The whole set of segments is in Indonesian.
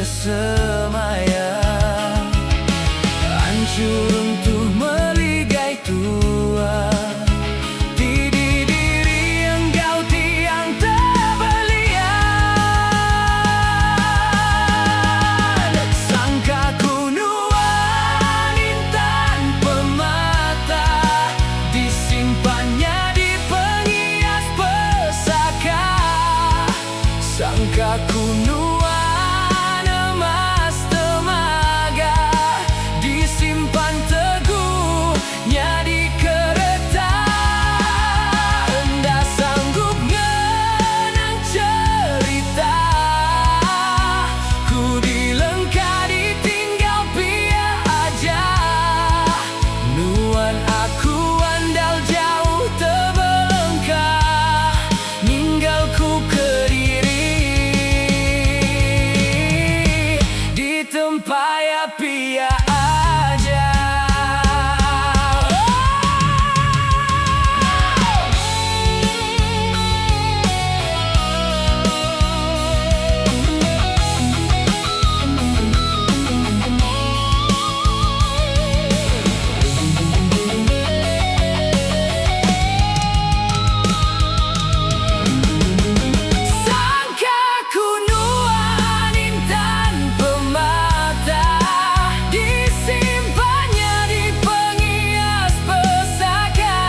bersemayam, hancur untuk meligai tua. Di diri engkau tiang terbelian, sangka kunuan intan permata, disimpannya di pengias pesaka. Sangka kunuan emas temaga, disimpan teguhnya di kereta. Hendak sanggup ngenang cerita, ku dilengka ditinggal pia aja. Nuan aku andal jauh terbelengkah, ninggalku Kediri di tempat pia aja. Sangka kunuan intan permata, disimpannya di pengias pesaka.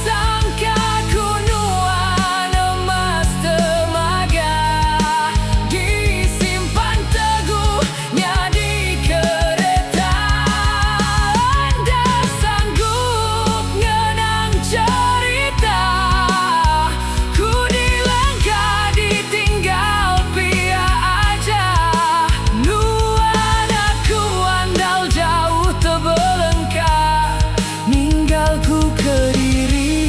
Sangka kunuan emas temaga, disimpan teguhnya di kereta. Hendak sanggup ngenang cerita, ku dilengka ditinggal pia aja. Nuan aku andal jauh terbelengkah, ninggalku Kediri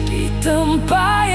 di tempat